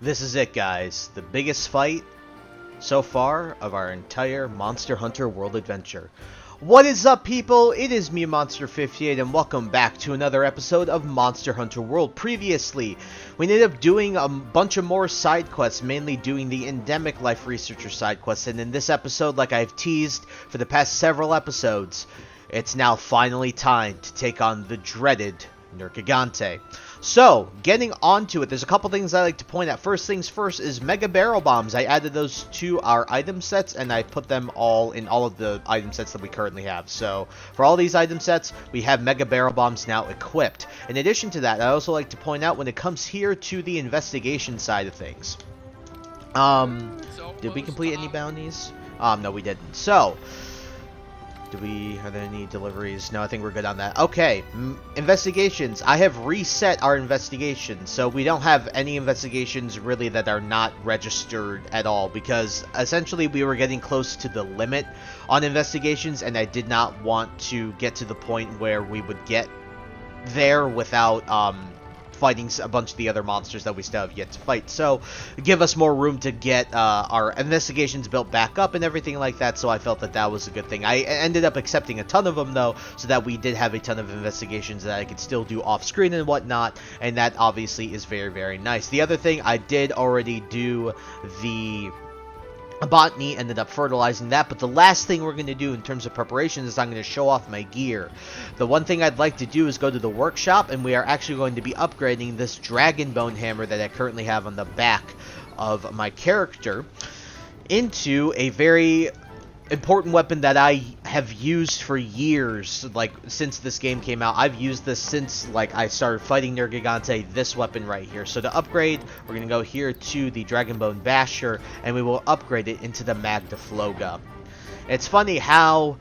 This is it, guys. The biggest fight so far of our entire Monster Hunter World adventure. What is up, people? It is me, Monster58, and welcome back to another episode of Monster Hunter World. Previously, we ended up doing a bunch of more side quests, mainly doing the Endemic Life Researcher side quests, and in this episode, like I've teased for the past several episodes, it's now finally time to take on the dreaded Nergigante. So, getting onto it, there's a couple things I like to point out. First things first is Mega Barrel Bombs. I added those to our item sets, and I put them all in all of the item sets that we currently have. So, for all these item sets, we have Mega Barrel Bombs now equipped. In addition to that, I also like to point out when it comes here to the investigation side of things. Did we complete any bounties? No, we didn't. So, are there any deliveries? No, I think we're good on that. Okay, investigations. I have reset our investigations, so we don't have any investigations really that are not registered at all, because essentially we were getting close to the limit on investigations, and I did not want to get to the point where we would get there without fighting a bunch of the other monsters that we still have yet to fight. So, give us more room to get our investigations built back up and everything like that, so I felt that that was a good thing. I ended up accepting a ton of them, though, so that we did have a ton of investigations that I could still do off-screen and whatnot, and that obviously is very, very nice. The other thing, I did already do the botany, ended up fertilizing that, but the last thing we're going to do in terms of preparation is I'm going to show off my gear. The one thing I'd like to do is go to the workshop, and we are actually going to be upgrading this dragon bone hammer that I currently have on the back of my character into a very important weapon that I have used for years, like since this game came out. I've used this since like I started fighting Nergigante, this weapon right here. So to upgrade, we're going to go here to the Dragonbone Basher, and we will upgrade it into the Magdafloga. It's funny how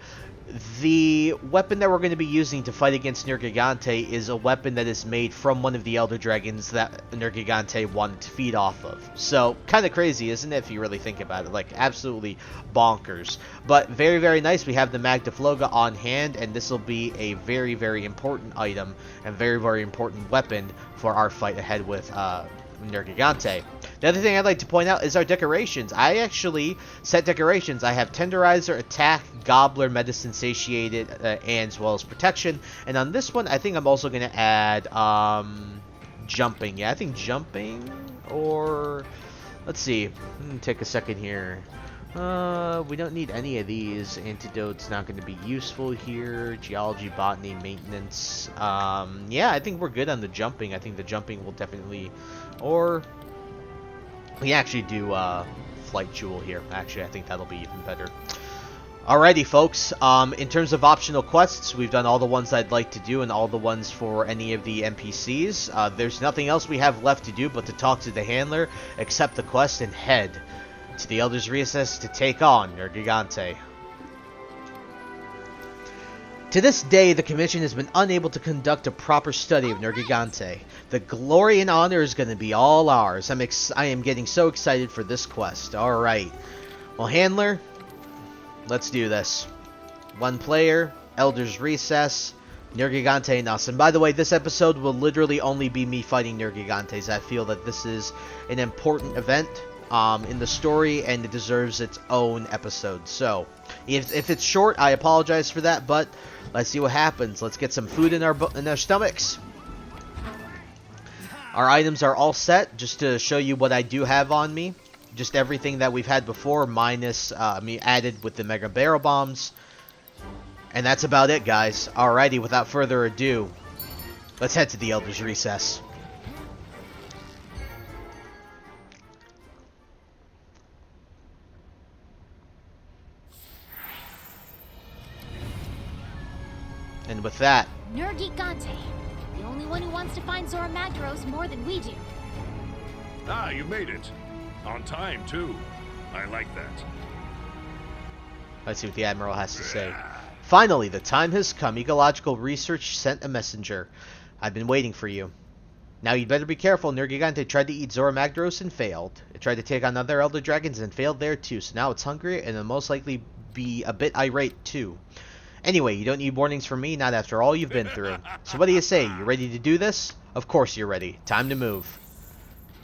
the weapon that we're going to be using to fight against Nergigante is a weapon that is made from one of the Elder Dragons that Nergigante wanted to feed off of. So, kind of crazy, isn't it, if you really think about it? Like, absolutely bonkers. But very, very nice. We have the Magdafloga on hand, and this will be a very, very important item and very, very important weapon for our fight ahead with Nergigante. The other thing I'd like to point out is our decorations. I actually set decorations. I have Tenderizer, Attack, Gobbler, Medicine, Satiated, and as well as Protection. And on this one, I think I'm also going to add Jumping. Yeah, I think Jumping, or let's see. Take a second here. We don't need any of these. Antidote's not going to be useful here. Geology, Botany, Maintenance. Yeah, I think we're good on the Jumping. I think the Jumping will definitely, or we actually do Flight Jewel here. Actually, I think that'll be even better. Alrighty, folks. In terms of optional quests, we've done all the ones I'd like to do and all the ones for any of the NPCs. There's nothing else we have left to do but to talk to the handler, accept the quest, and head to the Elder's Recess to take on Nergigante. To this day, the Commission has been unable to conduct a proper study of Nergigante. The glory and honor is going to be all ours. I am getting so excited for this quest. Alright. Well, Handler, let's do this. One player, Elder's Recess, Nergigante and us. And by the way, this episode will literally only be me fighting Nergigantes. I feel that this is an important event in the story, and it deserves its own episode. So, if it's short, I apologize for that, but let's see what happens. Let's get some food in our stomachs. Our items are all set, just to show you what I do have on me. Just everything that we've had before, minus me added with the Mega Barrel Bombs. And that's about it, guys. Alrighty, without further ado, let's head to the Elder's Recess. And with that, Nergigante, the only one who wants to find Zora Magdaros more than we do. Ah, you made it. On time, too. I like that. Let's see what the Admiral has to say. Finally, the time has come. Ecological Research sent a messenger. I've been waiting for you. Now you'd better be careful. Nergigante tried to eat Zora Magdaros and failed. It tried to take on other Elder Dragons and failed there too. So now it's hungry and it'll most likely be a bit irate too. Anyway, you don't need warnings from me, not after all you've been through. So what do you say? You ready to do this? Of course you're ready. Time to move.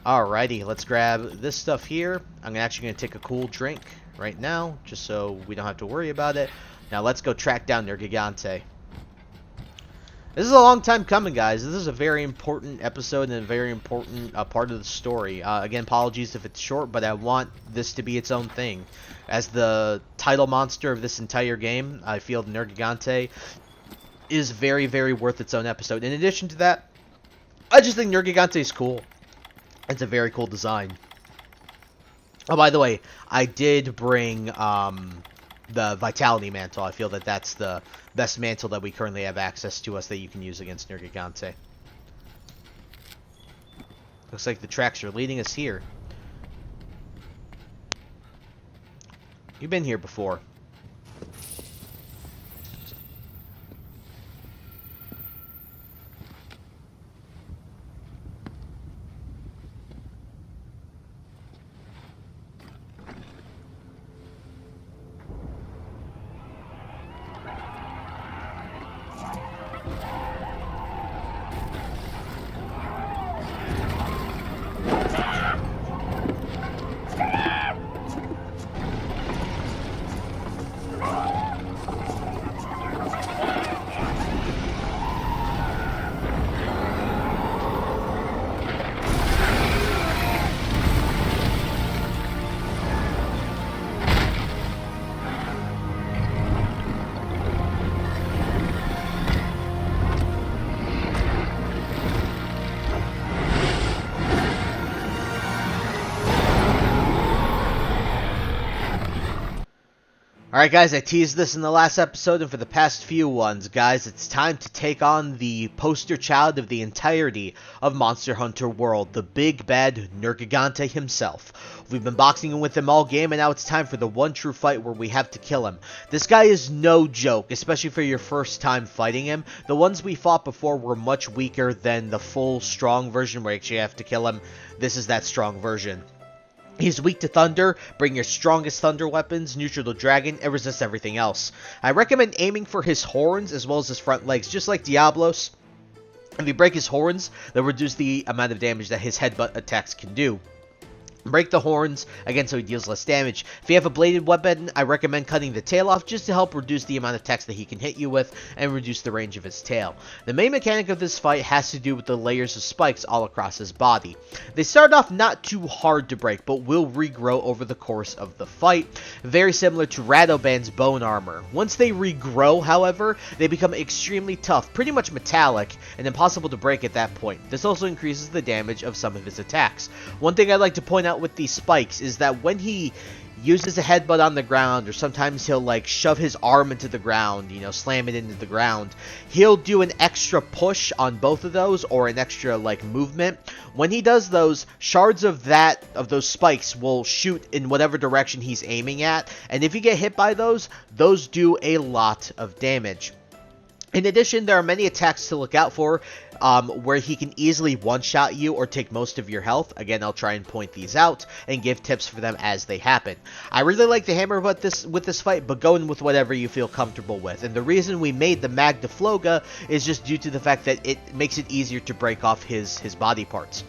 Alrighty, let's grab this stuff here. I'm actually going to take a cool drink right now, just so we don't have to worry about it. Now let's go track down Nergigante. This is a long time coming, guys. This is a very important episode and a very important part of the story. Again, apologies if it's short, but I want this to be its own thing. As the title monster of this entire game, I feel Nergigante is very, very worth its own episode. In addition to that, I just think Nergigante is cool. It's a very cool design. Oh, by the way, I did bring the Vitality Mantle. I feel that that's the best mantle that we currently have access to us that you can use against Nergigante. Looks like the tracks are leading us here. You've been here before. Alright guys, I teased this in the last episode and for the past few ones. Guys, it's time to take on the poster child of the entirety of Monster Hunter World, the big bad Nergigante himself. We've been boxing with him all game and now it's time for the one true fight where we have to kill him. This guy is no joke, especially for your first time fighting him. The ones we fought before were much weaker than the full strong version where you actually have to kill him. This is that strong version. He's weak to thunder, bring your strongest thunder weapons, neutral to dragon, and resist everything else. I recommend aiming for his horns as well as his front legs, just like Diablos. If you break his horns, they'll reduce the amount of damage that his headbutt attacks can do. Break the horns, again, so he deals less damage. If you have a bladed weapon, I recommend cutting the tail off just to help reduce the amount of attacks that he can hit you with and reduce the range of his tail. The main mechanic of this fight has to do with the layers of spikes all across his body. They start off not too hard to break, but will regrow over the course of the fight, very similar to Radoban's bone armor. Once they regrow, however, they become extremely tough, pretty much metallic, and impossible to break at that point. This also increases the damage of some of his attacks. One thing I'd like to point out with these spikes is that when he uses a headbutt on the ground, or sometimes he'll like shove his arm into the ground, you know, slam it into the ground, he'll do an extra push on both of those, or an extra like movement. When he does those, shards of those spikes will shoot in whatever direction he's aiming at, and if you get hit by those do a lot of damage. In addition, there are many attacks to look out for where he can easily one-shot you or take most of your health. Again, I'll try and point these out and give tips for them as they happen. I really like the hammer with this fight, but go in with whatever you feel comfortable with. And the reason we made the Magda Floga is just due to the fact that it makes it easier to break off his body parts.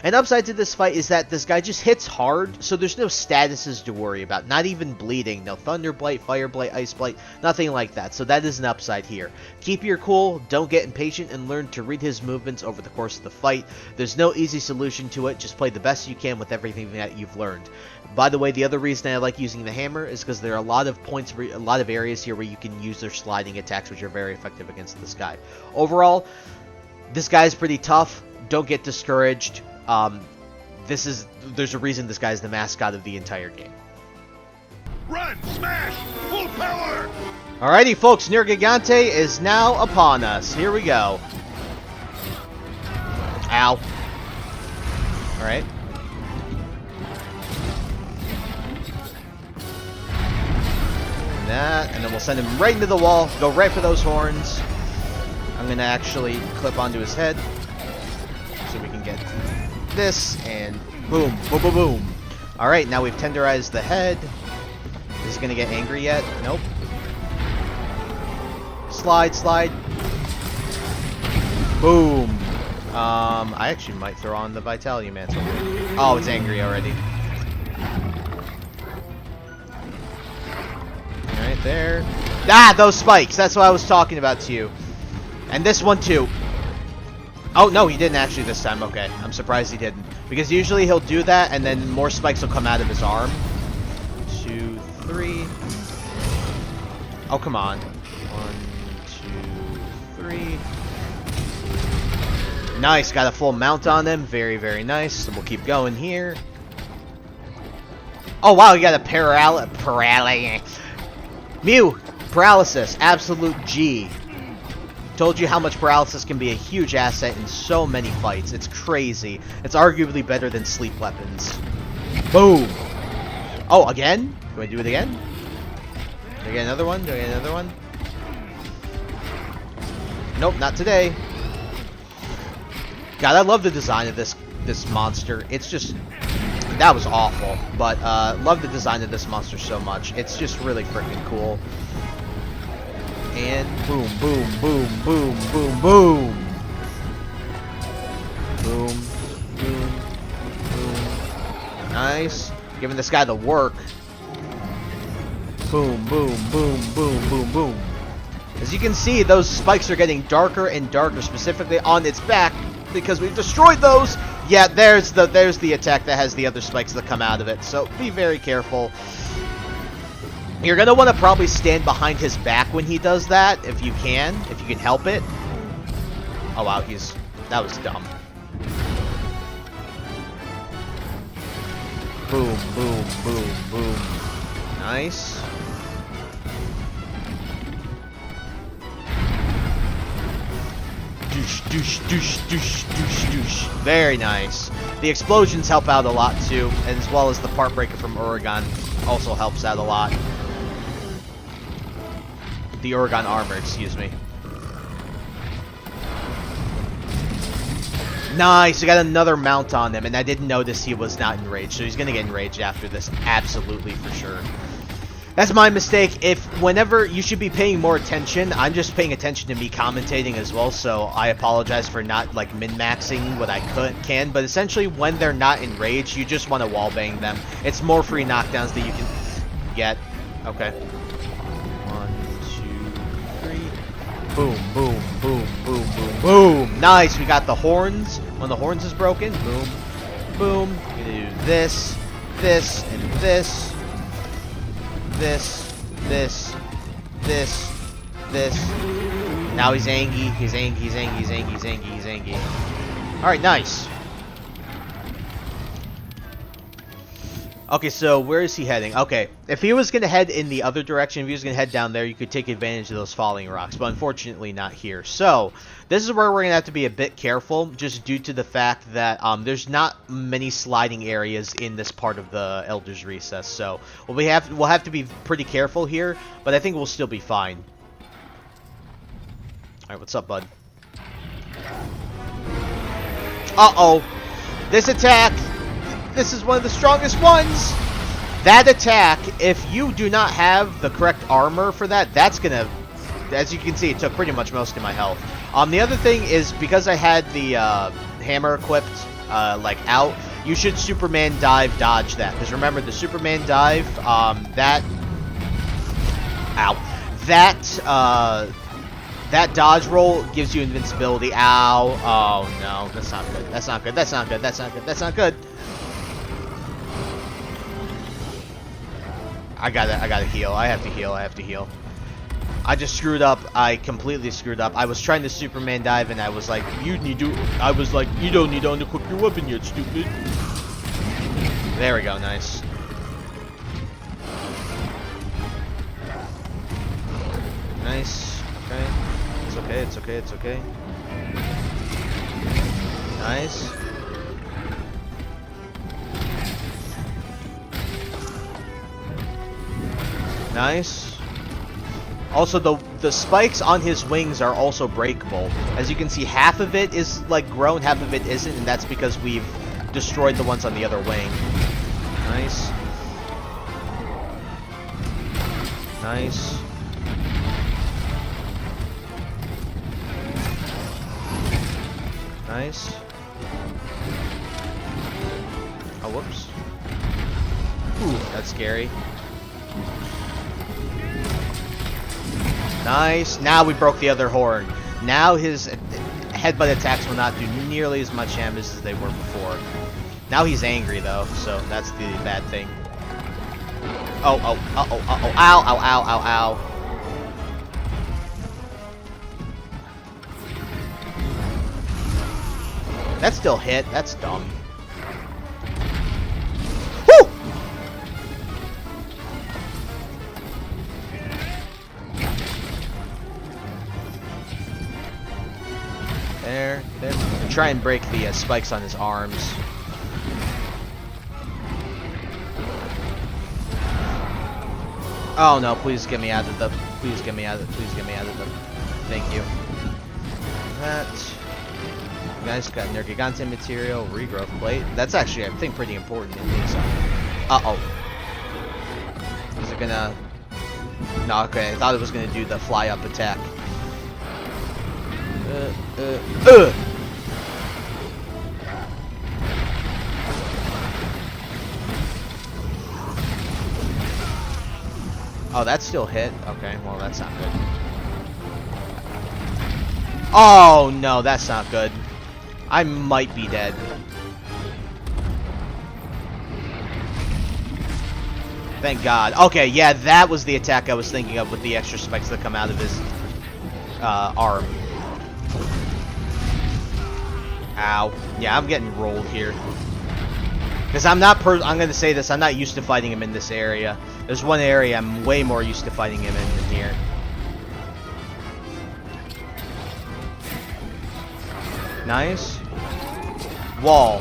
An upside to this fight is that this guy just hits hard, so there's no statuses to worry about. Not even bleeding. No Thunder Blight, Fire Blight, Ice Blight, nothing like that. So that is an upside here. Keep your cool, don't get impatient, and learn to read his movements over the course of the fight. There's no easy solution to it. Just play the best you can with everything that you've learned. By the way, the other reason I like using the hammer is because there are a lot of points, a lot of areas here where you can use their sliding attacks, which are very effective against this guy. Overall, this guy is pretty tough. Don't get discouraged. There's a reason this guy is the mascot of the entire game. Run! Smash! Full power! Alrighty, folks, Nergigante is now upon us. Here we go. Ow. Alright. That, and then we'll send him right into the wall. Go right for those horns. I'm going to actually clip onto his head so we can get this, and boom, boom, boom, boom. Alright, now we've tenderized the head. Is he going to get angry yet? Nope. Slide, slide. Boom. I actually might throw on the Vitality Mantle. Oh, it's angry already. Right there. Ah, those spikes! That's what I was talking about to you. And this one too. Oh, no, he didn't actually this time. Okay, I'm surprised he didn't. Because usually he'll do that, and then more spikes will come out of his arm. 2, 3. Oh, come on. 1, 2, 3. Nice, got a full mount on him. Very, very nice. So we'll keep going here. Oh, wow, you got a paralysis. Mew, paralysis. Absolute G. Told you how much paralysis can be a huge asset in so many fights. It's crazy. It's arguably better than sleep weapons. Boom. Oh, again? Do I do it again? Do I get another one? Do I get another one? Nope, not today. God, I love the design of this monster. It's just... That was awful. But, love the design of this monster so much. It's just really freaking cool. And boom, boom, boom, boom, boom, boom. Boom, boom, boom. Nice. Giving this guy the work. Boom, boom, boom, boom, boom, boom. As you can see, those spikes are getting darker and darker, specifically on its back, because we've destroyed those. Yeah, there's the attack that has the other spikes that come out of it. So be very careful. You're going to want to probably stand behind his back when he does that, if you can help it. Oh wow, that was dumb. Boom, boom, boom, boom. Nice. Douche, douche, douche, douche, douche, douche. Very nice. The explosions help out a lot too, as well as the part breaker from Oregon also helps out a lot. The Oregon armor, excuse me. Nice, we got another mount on him, and I didn't notice he was not enraged, so he's gonna get enraged after this, absolutely for sure. That's my mistake. Whenever you should be paying more attention, I'm just paying attention to me commentating as well, so I apologize for not like min-maxing what I can, but essentially when they're not enraged, you just want to wallbang them. It's more free knockdowns that you can get. Okay. Boom, boom, boom, boom, boom, boom. Nice, we got the horns. When the horns is broken, boom, boom. You're gonna do this, this, and this. This, this, this, this. Now he's angry, he's angry, he's angry, he's angry, he's angry, he's angry. Alright, nice. Okay, so where is he heading? Okay, if he was going to head in the other direction, if he was going to head down there, you could take advantage of those falling rocks, but unfortunately not here. So, this is where we're going to have to be a bit careful, just due to the fact that there's not many sliding areas in this part of the Elder's Recess, so we'll have to be pretty careful here, but I think we'll still be fine. Alright, what's up, bud? Uh-oh! This attack! This is one of the strongest ones. That attack, if you do not have the correct armor for that, that's gonna, as you can see, it took pretty much most of my health. The other thing is, because I had the hammer equipped, like out, you should Superman dive dodge that. Because remember, the Superman dive, that dodge roll gives you invincibility. Ow! Oh no, that's not good. That's not good. That's not good. That's not good. That's not good. I gotta heal. I have to heal. I have to heal. I just screwed up. I completely screwed up. I was trying to Superman dive, and I was like, you don't need to unequip your weapon yet, stupid. There we go. Nice. Nice. Okay. It's okay. It's okay. It's okay. Nice. Nice. Also, the spikes on his wings are also breakable. As you can see, half of it is like grown, half of it isn't, and that's because we've destroyed the ones on the other wing. Nice. Nice. Nice. Oh, whoops. Ooh, that's scary. Nice. Now we broke the other horn. Now his headbutt attacks will not do nearly as much damage as they were before. Now he's angry though, so that's the bad thing. Oh, oh, uh-oh, uh-oh, ow, ow, ow, ow, ow. That still hit. That's dumb. Woo! There. Try and break the spikes on his arms. Oh no, please get me out of the... Please get me out of the... Please get me out of the... Thank you. That... Nice, got Nergigante material, regrowth plate. That's actually, I think, pretty important in these. Uh-oh. Is it gonna... No, okay, I thought it was gonna do the fly-up attack. Oh, that still hit? Okay, well, that's not good. Oh, no, that's not good. I might be dead. Thank God. Okay, yeah, that was the attack I was thinking of with the extra spikes that come out of his arm. Ow. Yeah, I'm getting rolled here. Because I'm going to say this, I'm not used to fighting him in this area. There's one area I'm way more used to fighting him in than here. Nice. Wall.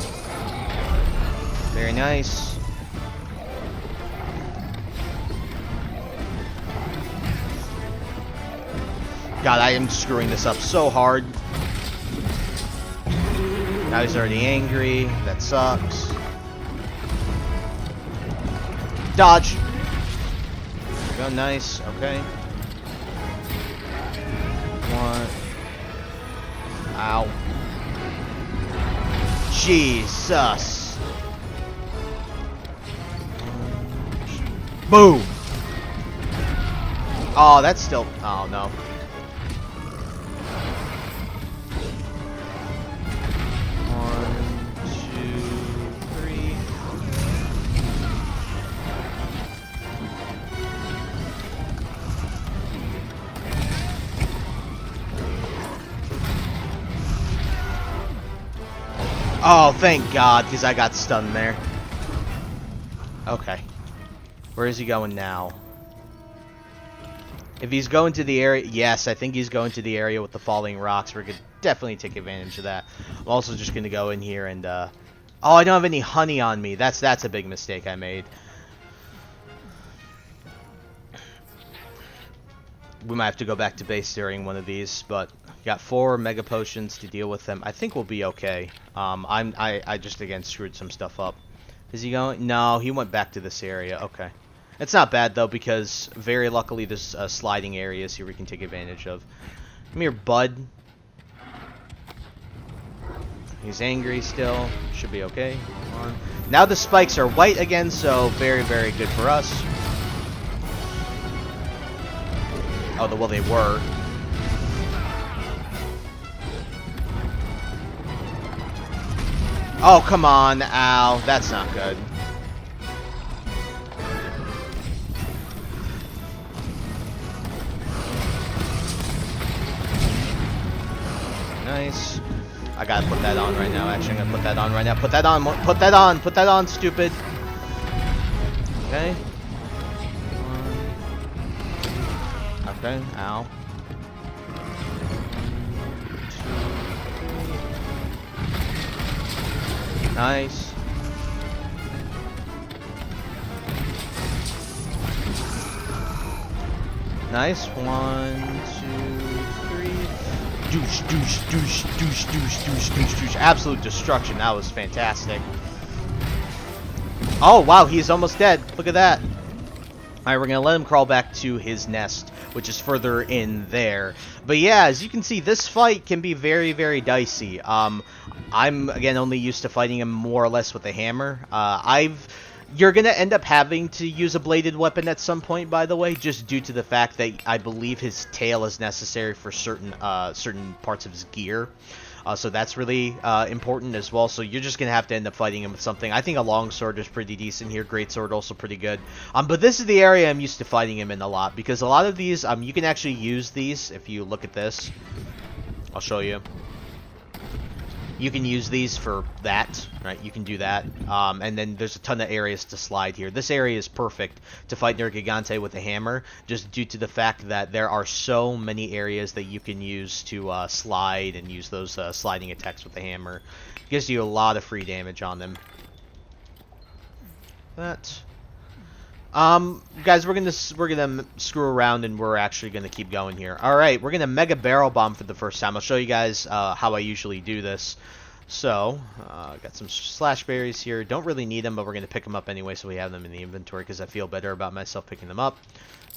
Very nice. God, I am screwing this up so hard. Now he's already angry. That sucks. Dodge. There we go, nice. Okay. One. Ow. Jesus. Boom. Oh, that's still... Oh, no. Oh, thank God, because I got stunned there. Okay. Where is he going now? If he's going to the area... Yes, I think he's going to the area with the falling rocks. We're going to definitely take advantage of that. I'm also just going to go in here and... Oh, I don't have any honey on me. That's a big mistake I made. We might have to go back to base during one of these, but... Got 4 mega potions to deal with them. I think we'll be okay. I just again screwed some stuff up. Is he going? No, he went back to this area. Okay. It's not bad though, because very luckily there's sliding areas here we can take advantage of. Come here, bud. He's angry still. Should be okay. Come on. Now the spikes are white again, so very, very good for us. Oh, well, they were. Oh, come on, ow. That's not good. Nice. I gotta put that on right now. Actually, I'm gonna put that on right now. Put that on. Put that on. Put that on, stupid. Okay. Okay, ow. Nice. Nice. 1, 2, 3. Douche, douche, douche, douche, douche, douche, douche, douche. Absolute destruction. That was fantastic. Oh, wow. He's almost dead. Look at that. Alright, we're going to let him crawl back to his nest, which is further in there. But yeah, as you can see, this fight can be very, very dicey. I'm, again, only used to fighting him more or less with a hammer. You're going to end up having to use a bladed weapon at some point, by the way, just due to the fact that I believe his tail is necessary for certain parts of his gear. So that's really important as well. So you're just going to have to end up fighting him with something. I think a longsword is pretty decent here. Greatsword also pretty good. But this is the area I'm used to fighting him in a lot, because a lot of these, you can actually use these if you look at this. I'll show you. You can use these for that, right? You can do that. And then there's a ton of areas to slide here. This area is perfect to fight Nergigante with a hammer, just due to the fact that there are so many areas that you can use to slide and use those sliding attacks with the hammer. It gives you a lot of free damage on them. That. Guys, we're gonna screw around and we're actually gonna keep going here. All right, we're gonna mega barrel bomb for the first time. I'll show you guys how I usually do this. So, got some slash berries here. Don't really need them, but we're gonna pick them up anyway, so we have them in the inventory because I feel better about myself picking them up.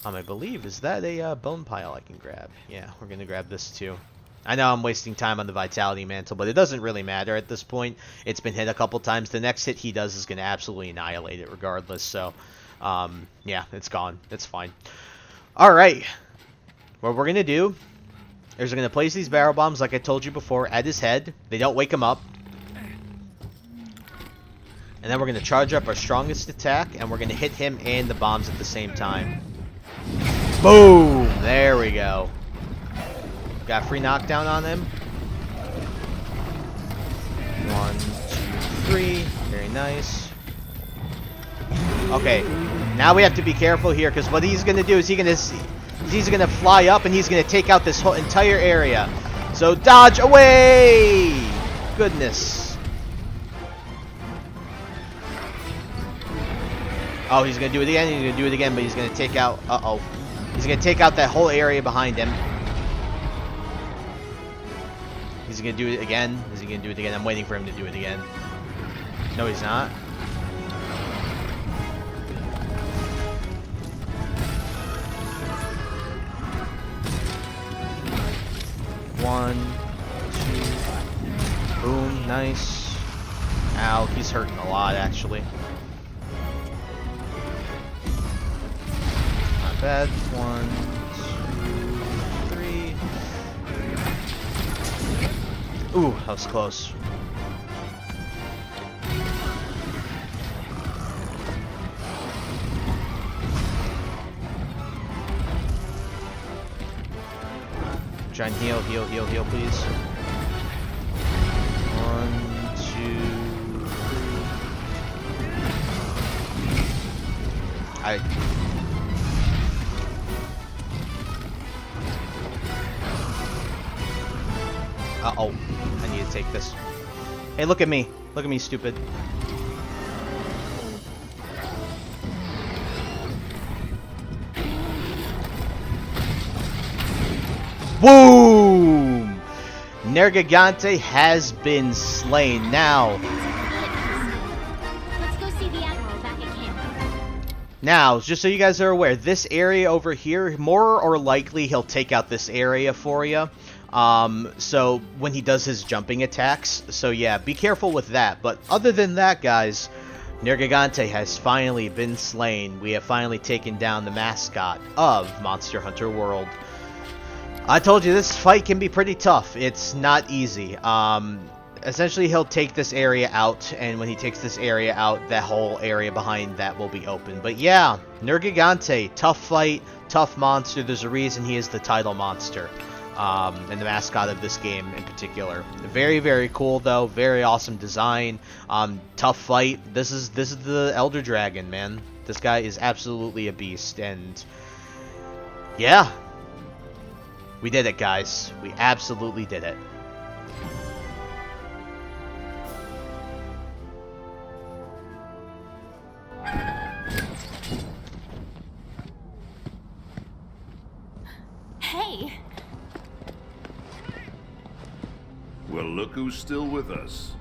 I believe, is that a bone pile I can grab? Yeah, we're gonna grab this too. I know I'm wasting time on the Vitality Mantle, but it doesn't really matter at this point. It's been hit a couple times. The next hit he does is gonna absolutely annihilate it regardless. So. Yeah, it's gone. It's fine. Alright. What we're going to do is we're going to place these barrel bombs, like I told you before, at his head. They don't wake him up. And then we're going to charge up our strongest attack, and we're going to hit him and the bombs at the same time. Boom! There we go. Got a free knockdown on him. 1, 2, 3. Very nice. Okay, now we have to be careful here, because what he's going to do is he's going to fly up and he's going to take out this whole entire area. So dodge away! Goodness. Oh, he's going to do it again. He's going to do it again, but he's going to take out... Uh-oh. He's going to take out that whole area behind him. He's going to do it again. Is he going to do it again? I'm waiting for him to do it again. No, he's not. One, two, boom, nice. Ow, he's hurting a lot, actually. Not bad. 1, 2, 3. Ooh, that was close. Try and heal, heal, heal, heal, please. 1, 2, 3. Uh-oh. I need to take this. Hey, look at me. Look at me, stupid. Boom! Nergigante has been slain. Now, Let's go see the Admiral back at camp. now, just so you guys are aware, this area over here, more or likely he'll take out this area for you. So when he does his jumping attacks. So yeah, be careful with that. But other than that, guys, Nergigante has finally been slain. We have finally taken down the mascot of Monster Hunter World. I told you this fight can be pretty tough. It's not easy. Essentially, he'll take this area out, and when he takes this area out, that whole area behind that will be open. But yeah, Nergigante, tough fight, tough monster. There's a reason he is the title monster, and the mascot of this game in particular. Very, very cool though. Very awesome design. Tough fight. This is the Elder Dragon, man. This guy is absolutely a beast, and yeah. We did it, guys. We absolutely did it. Hey! Well, look who's still with us.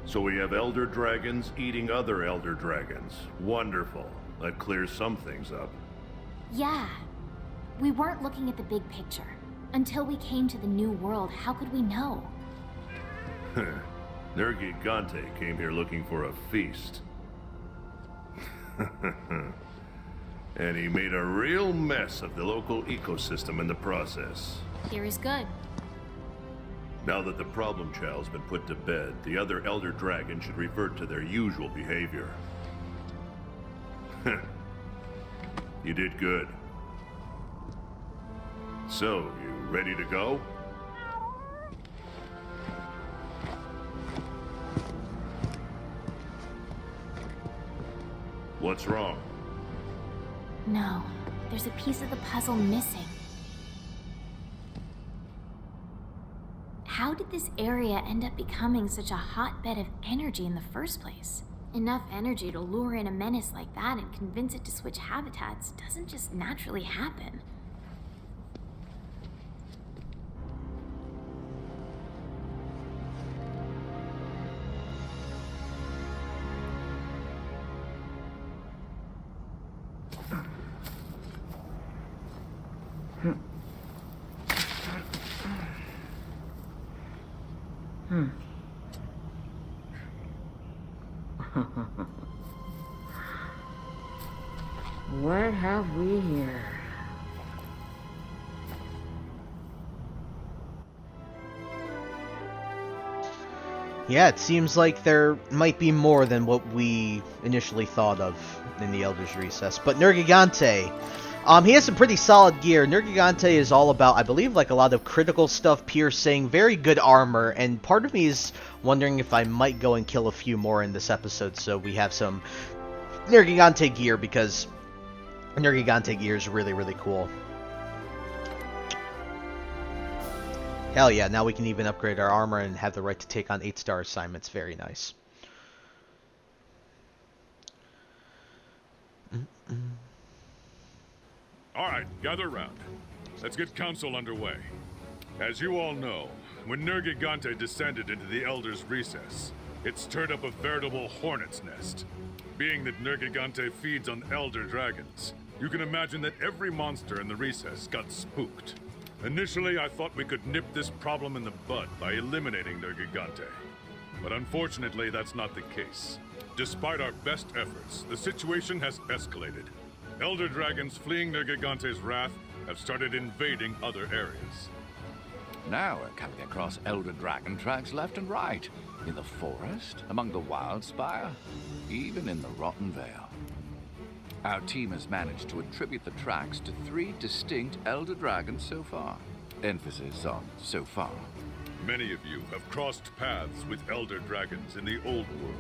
So we have Elder Dragons eating other Elder Dragons. Wonderful. That clears some things up. Yeah. We weren't looking at the big picture. Until we came to the new world, how could we know? Nergigante came here looking for a feast. And he made a real mess of the local ecosystem in the process. Here is good. Now that the problem child's been put to bed, the other Elder Dragons should revert to their usual behavior. You did good. So, you ready to go? What's wrong? No, there's a piece of the puzzle missing. How did this area end up becoming such a hotbed of energy in the first place? Enough energy to lure in a menace like that and convince it to switch habitats doesn't just naturally happen. What have we here? Yeah, it seems like there might be more than what we initially thought of in the Elder's Recess. But Nergigante, he has some pretty solid gear. Nergigante is all about, I believe, like a lot of critical stuff, piercing, very good armor, and part of me is wondering if I might go and kill a few more in this episode so we have some Nergigante gear, because Nergigante gear is really, really cool. Hell yeah, now we can even upgrade our armor and have the right to take on 8-star assignments. Very nice. Alright, gather round. Let's get council underway. As you all know, when Nergigante descended into the Elder's Recess, it stirred up a veritable hornet's nest. Being that Nergigante feeds on Elder Dragons, you can imagine that every monster in the Recess got spooked. Initially, I thought we could nip this problem in the bud by eliminating Nergigante. But unfortunately, that's not the case. Despite our best efforts, the situation has escalated. Elder Dragons fleeing Nergigante's wrath have started invading other areas. Now we're coming across Elder Dragon tracks left and right. In the forest, among the Wildspire, even in the Rotten Vale. Our team has managed to attribute the tracks to 3 distinct Elder Dragons so far. Emphasis on so far. Many of you have crossed paths with Elder Dragons in the old world.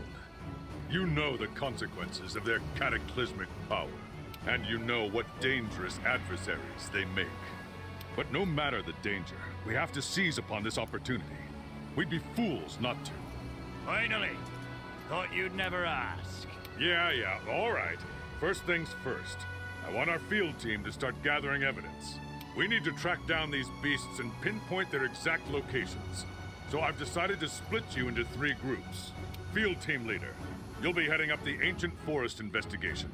You know the consequences of their cataclysmic power, and you know what dangerous adversaries they make. But no matter the danger, we have to seize upon this opportunity. We'd be fools not to. Finally! Thought you'd never ask. Yeah, all right. First things first. I want our field team to start gathering evidence. We need to track down these beasts and pinpoint their exact locations. So I've decided to split you into 3 groups. Field team leader, you'll be heading up the ancient forest investigation.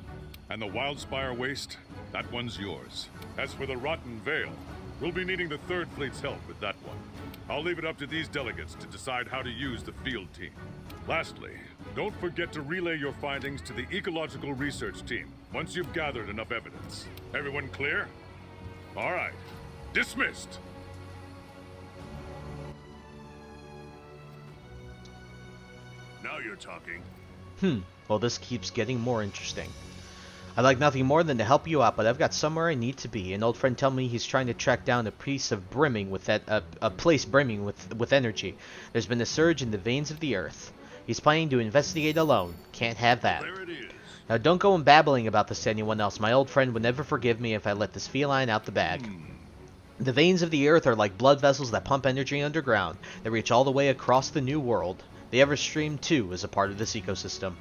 And the Wildspire Waste, that one's yours. As for the Rotten Vale, we'll be needing the 3rd Fleet's help with that one. I'll leave it up to these delegates to decide how to use the field team. Lastly, don't forget to relay your findings to the Ecological Research Team once you've gathered enough evidence. Everyone clear? All right. Dismissed! Now you're talking. Well, this keeps getting more interesting. I'd like nothing more than to help you out, but I've got somewhere I need to be. An old friend told me he's trying to track down a piece of brimming with a place brimming with energy. There's been a surge in the veins of the earth. He's planning to investigate alone. Can't have that. There it is. Now, don't go and babbling about this to anyone else. My old friend would never forgive me if I let this feline out the bag. The veins of the earth are like blood vessels that pump energy underground. They reach all the way across the new world. The Everstream, too, is a part of this ecosystem.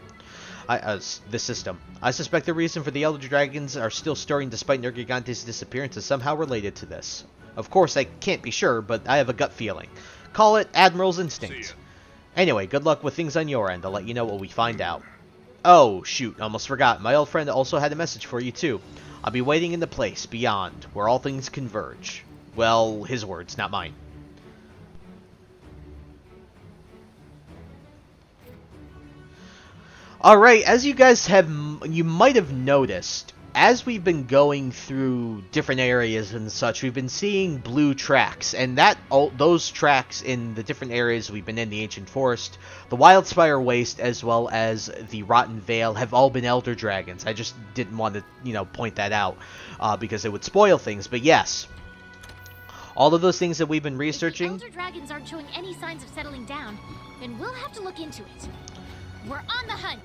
This system. I suspect the reason for the Elder Dragons are still stirring despite Nergigante's disappearance is somehow related to this. Of course, I can't be sure, but I have a gut feeling. Call it Admiral's Instinct. Anyway, good luck with things on your end. I'll let you know what we find out. Oh, shoot, almost forgot. My old friend also had a message for you, too. I'll be waiting in the place beyond, where all things converge. Well, his words, not mine. Alright, as you guys you might have noticed, as we've been going through different areas and such, we've been seeing blue tracks, and those tracks in the different areas we've been in, the Ancient Forest, the Wildspire Waste, as well as the Rotten Vale, have all been Elder Dragons. I just didn't want to, point that out, because it would spoil things, but yes. All of those things that we've been researching... If the Elder Dragons aren't showing any signs of settling down, then we'll have to look into it. We're on the hunt.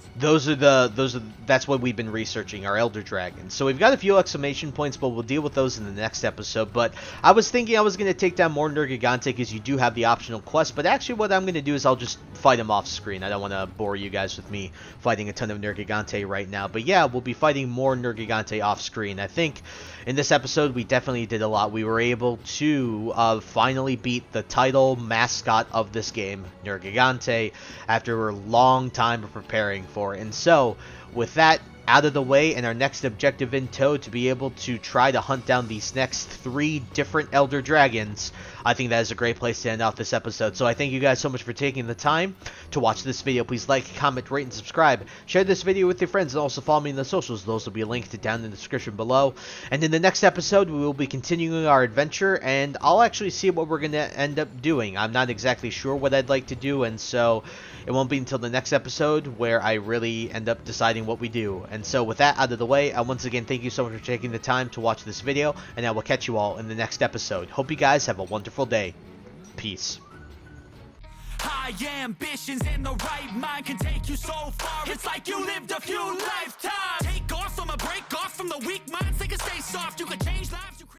That's what we've been researching, our Elder Dragons. So we've got a few exclamation points, but we'll deal with those in the next episode. But I was thinking I was going to take down more Nergigante because you do have the optional quest. But actually what I'm going to do is I'll just fight him off screen. I don't want to bore you guys with me fighting a ton of Nergigante right now. But yeah, we'll be fighting more Nergigante off screen. I think in this episode we definitely did a lot. We were able to finally beat the title mascot of this game, Nergigante, after a long time of preparing for it. And so with that out of the way and our next objective in tow, to be able to try to hunt down these next 3 different Elder Dragons, I think that is a great place to end off this episode. So I thank you guys so much for taking the time to watch this video. Please like, comment, rate, and subscribe. Share this video with your friends, and also follow me in the socials. Those will be linked down in the description below. And in the next episode, we will be continuing our adventure, and I'll actually see what we're going to end up doing. I'm not exactly sure what I'd like to do, and so it won't be until the next episode where I really end up deciding what we do. And so with that out of the way, I once again thank you so much for taking the time to watch this video, and I will catch you all in the next episode. Hope you guys have a wonderful day. Peace. High ambitions and the right mind can take you so far. It's like you lived a few lifetimes. Take off from a break off from the weak minds. They can stay soft. You can change lives.